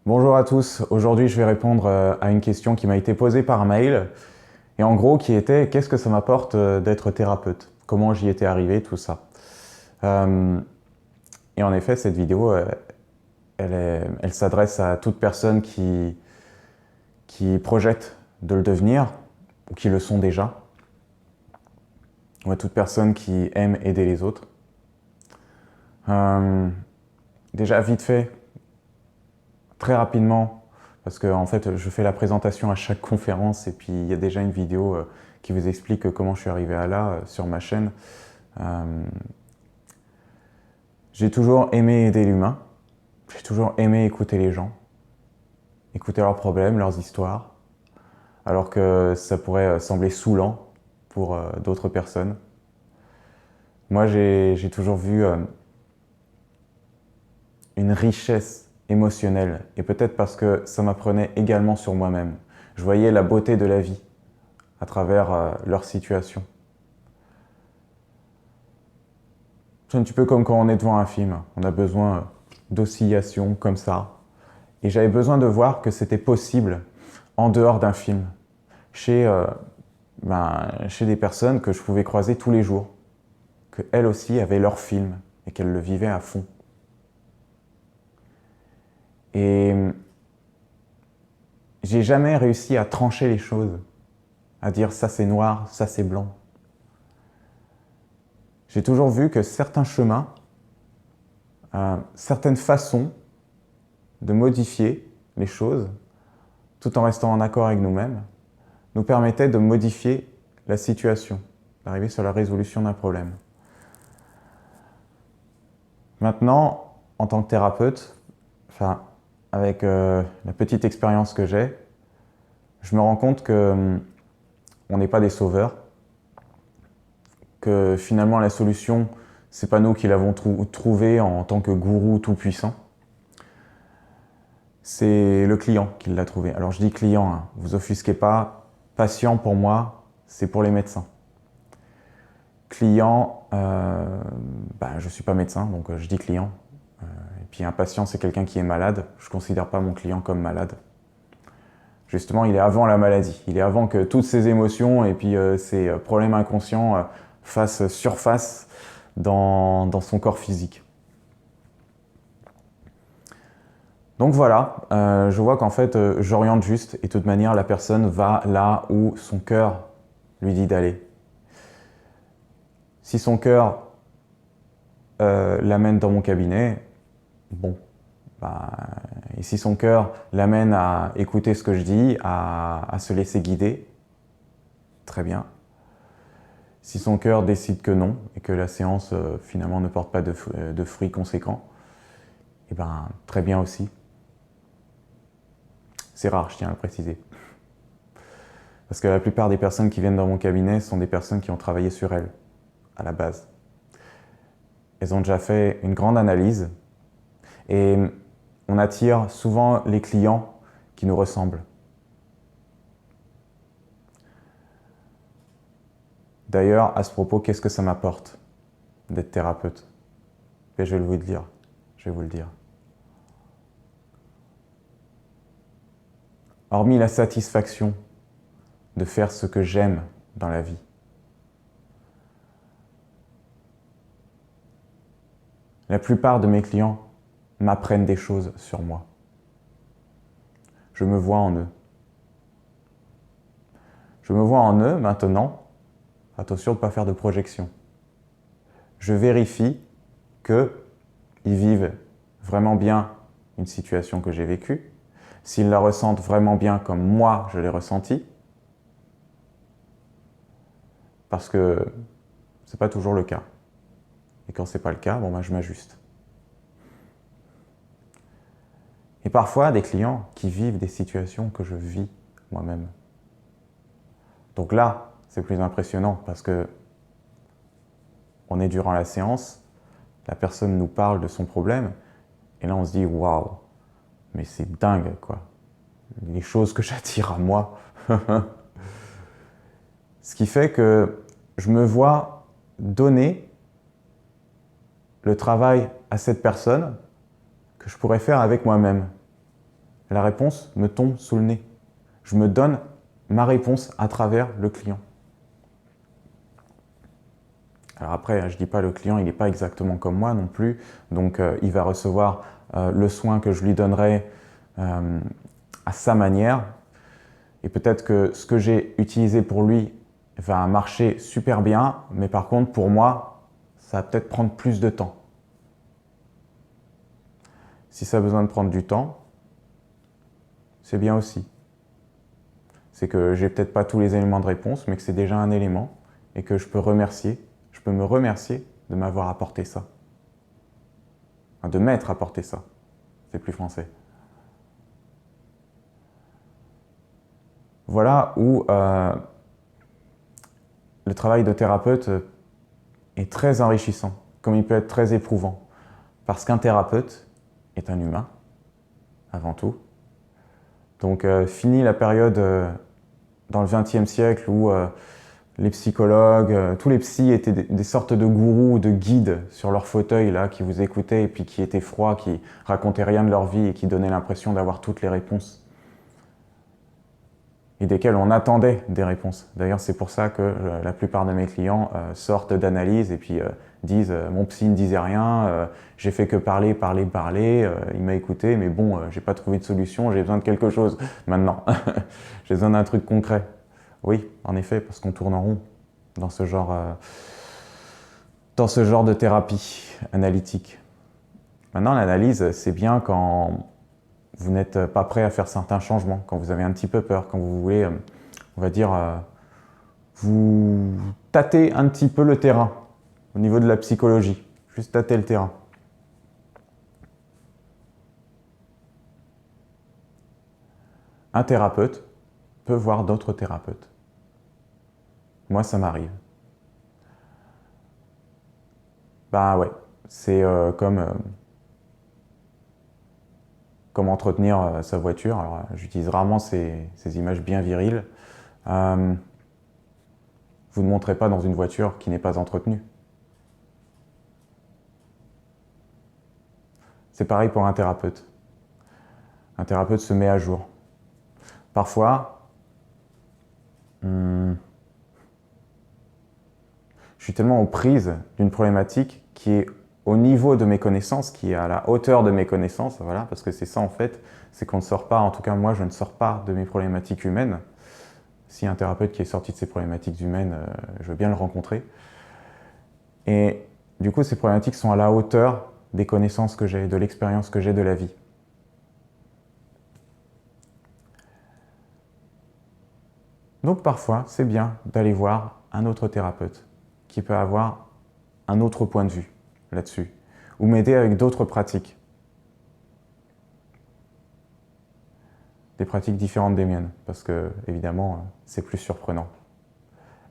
Bonjour à tous, aujourd'hui je vais répondre à une question qui m'a été posée par mail et en gros qui était qu'est-ce que ça m'apporte d'être thérapeute? Comment j'y étais arrivé, tout ça. Euh, et en effet cette vidéo elle s'adresse à toute personne qui projette de le devenir ou qui le sont déjà, ou à toute personne qui aime aider les autres. Euh, Déjà vite fait, très rapidement, parce que en fait, je fais la présentation à chaque conférence et puis il y a déjà une vidéo qui vous explique comment je suis arrivé à là sur ma chaîne. Euh, j'ai toujours aimé aider l'humain, j'ai toujours aimé écouter les gens, écouter leurs problèmes, leurs histoires, alors que ça pourrait sembler saoulant pour d'autres personnes. Moi, j'ai toujours vu une richesse émotionnelle, et peut-être parce que ça m'apprenait également sur moi-même. Je voyais la beauté de la vie à travers leur situation. C'est un petit peu comme quand on est devant un film, on a besoin d'oscillations comme ça. Et j'avais besoin de voir que c'était possible en dehors d'un film, chez, chez des personnes que je pouvais croiser tous les jours, qu'elles aussi avaient leur film et qu'elles le vivaient à fond. Et j'ai jamais réussi à trancher les choses, à dire ça c'est noir, ça c'est blanc. J'ai toujours vu que certains chemins, certaines façons de modifier les choses, tout en restant en accord avec nous-mêmes, nous permettaient de modifier la situation, d'arriver sur la résolution d'un problème. Maintenant, en tant que thérapeute, enfin, avec la petite expérience que j'ai, je me rends compte que on n'est pas des sauveurs, que finalement la solution, c'est pas nous qui l'avons trouvée en tant que gourou tout-puissant, c'est le client qui l'a trouvé. Alors je dis client, hein, vous offusquez pas, patient pour moi, c'est pour les médecins. Client, je ne suis pas médecin, donc je dis client. Et puis un patient, c'est quelqu'un qui est malade. Je ne considère pas mon client comme malade. Justement, il est avant la maladie. Il est avant que toutes ces émotions et puis ces problèmes inconscients fassent surface dans son corps physique. Donc voilà, je vois qu'en fait, j'oriente juste et de toute manière, la personne va là où son cœur lui dit d'aller. Si son cœur l'amène dans mon cabinet, bon, bah, et si son cœur l'amène à écouter ce que je dis, à se laisser guider, très bien. Si son cœur décide que non, et que la séance finalement ne porte pas de fruits conséquents, et ben très bien aussi. C'est rare, je tiens à le préciser. Parce que la plupart des personnes qui viennent dans mon cabinet sont des personnes qui ont travaillé sur elles, à la base. Elles ont déjà fait une grande analyse, et on attire souvent les clients qui nous ressemblent. D'ailleurs, à ce propos, qu'est-ce que ça m'apporte d'être thérapeute? Et je vais vous le dire. Je vais vous le dire. Hormis la satisfaction de faire ce que j'aime dans la vie, la plupart de mes clients m'apprennent des choses sur moi. Je me vois en eux. Je me vois en eux maintenant. Attention de ne pas faire de projection. Je vérifie qu'ils vivent vraiment bien une situation que j'ai vécue, s'ils la ressentent vraiment bien comme moi je l'ai ressentie, parce que ce n'est pas toujours le cas. Et quand ce n'est pas le cas, bon ben je m'ajuste. Et parfois des clients qui vivent des situations que je vis moi-même. Donc là, c'est plus impressionnant parce que on est durant la séance, la personne nous parle de son problème, et là on se dit waouh, mais c'est dingue quoi. Les choses que j'attire à moi. Ce qui fait que je me vois donner le travail à cette personne que je pourrais faire avec moi-même. la réponse me tombe sous le nez. Je me donne ma réponse à travers le client. Alors après, je ne dis pas le client, il n'est pas exactement comme moi non plus, donc il va recevoir le soin que je lui donnerai à sa manière, et peut-être que ce que j'ai utilisé pour lui va marcher super bien, mais par contre pour moi, ça va peut-être prendre plus de temps. Si ça a besoin de prendre du temps, c'est bien aussi. C'est que j'ai peut-être pas tous les éléments de réponse, mais que c'est déjà un élément et que je peux me remercier de m'avoir apporté ça. Enfin, de m'être apporté ça. C'est plus français. Voilà où le travail de thérapeute est très enrichissant, comme il peut être très éprouvant. Parce qu'un thérapeute est un humain, avant tout. Donc fini la période dans le XXe siècle où les psychologues, tous les psys étaient des sortes de gourous ou de guides sur leur fauteuil là, qui vous écoutaient et puis qui étaient froids, qui racontaient rien de leur vie et qui donnaient l'impression d'avoir toutes les réponses. Et desquels on attendait des réponses. D'ailleurs, c'est pour ça que la plupart de mes clients sortent d'analyse et puis disent mon psy ne disait rien, j'ai fait que parler, il m'a écouté, mais bon, j'ai pas trouvé de solution, j'ai besoin de quelque chose maintenant. J'ai besoin d'un truc concret. Oui, en effet, parce qu'on tourne en rond dans ce genre de thérapie analytique. Maintenant, l'analyse, c'est bien quand vous n'êtes pas prêt à faire certains changements, quand vous avez un petit peu peur, quand vous voulez, on va dire, vous tâtez un petit peu le terrain au niveau de la psychologie, juste tâter le terrain. Un thérapeute peut voir d'autres thérapeutes. Moi, ça m'arrive. Bah ouais, c'est comme entretenir sa voiture. Alors, j'utilise rarement ces images bien viriles. Vous ne montrez pas dans une voiture qui n'est pas entretenue. C'est pareil pour un thérapeute. Un thérapeute se met à jour. Parfois, je suis tellement aux prises d'une problématique qui est au niveau de mes connaissances, qui est à la hauteur de mes connaissances, voilà, parce que c'est ça en fait, c'est qu'on ne sort pas, en tout cas moi je ne sors pas de mes problématiques humaines. Si un thérapeute qui est sorti de ses problématiques humaines, je veux bien le rencontrer. Et du coup, ces problématiques sont à la hauteur des connaissances que j'ai, de l'expérience que j'ai de la vie. Donc parfois, c'est bien d'aller voir un autre thérapeute qui peut avoir un autre point de vue là-dessus, ou m'aider avec d'autres pratiques. Des pratiques différentes des miennes, parce que, évidemment, c'est plus surprenant.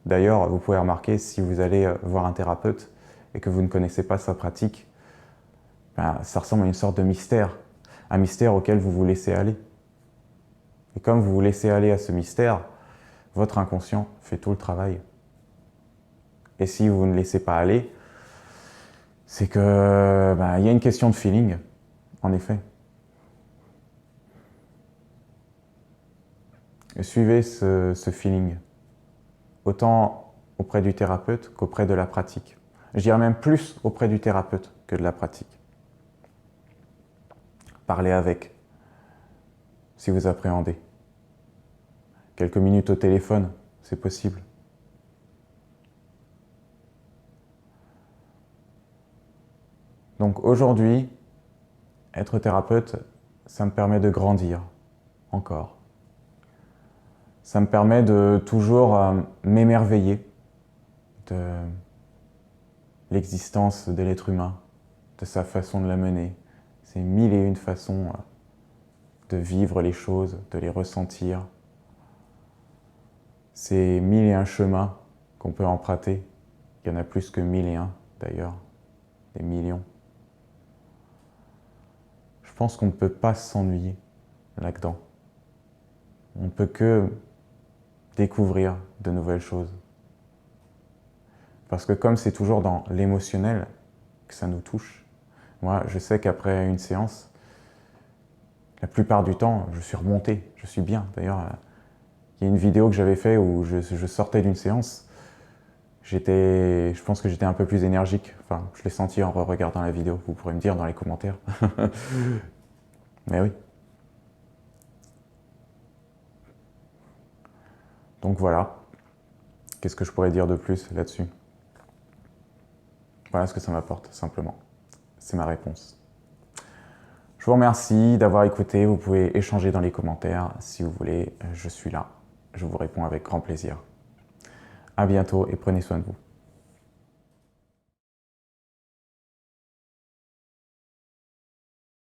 D'ailleurs, vous pouvez remarquer, si vous allez voir un thérapeute et que vous ne connaissez pas sa pratique, ben, ça ressemble à une sorte de mystère, un mystère auquel vous vous laissez aller. Et comme vous vous laissez aller à ce mystère, votre inconscient fait tout le travail. Et si vous ne laissez pas aller, c'est que ben, y a une question de feeling, en effet. Et suivez ce feeling, autant auprès du thérapeute qu'auprès de la pratique. Je dirais même plus auprès du thérapeute que de la pratique. Parlez avec, si vous appréhendez. Quelques minutes au téléphone, c'est possible. Donc aujourd'hui, être thérapeute, ça me permet de grandir, encore. Ça me permet de toujours m'émerveiller de l'existence de l'être humain, de sa façon de la mener. C'est mille et une façons de vivre les choses, de les ressentir. C'est mille et un chemins qu'on peut emprunter. Il y en a plus que mille et un, d'ailleurs, des millions. Je pense qu'on ne peut pas s'ennuyer là-dedans. On ne peut que découvrir de nouvelles choses. Parce que comme c'est toujours dans l'émotionnel que ça nous touche, moi je sais qu'après une séance, la plupart du temps, je suis remonté, je suis bien. D'ailleurs, il y a une vidéo que j'avais faite où je sortais d'une séance. Je pense que j'étais un peu plus énergique. Enfin, je l'ai senti en regardant la vidéo. Vous pourrez me dire dans les commentaires. Mais oui. Donc voilà. Qu'est-ce que je pourrais dire de plus là-dessus? Voilà ce que ça m'apporte, simplement. C'est ma réponse. Je vous remercie d'avoir écouté. Vous pouvez échanger dans les commentaires si vous voulez. Je suis là. Je vous réponds avec grand plaisir. À bientôt et prenez soin de vous.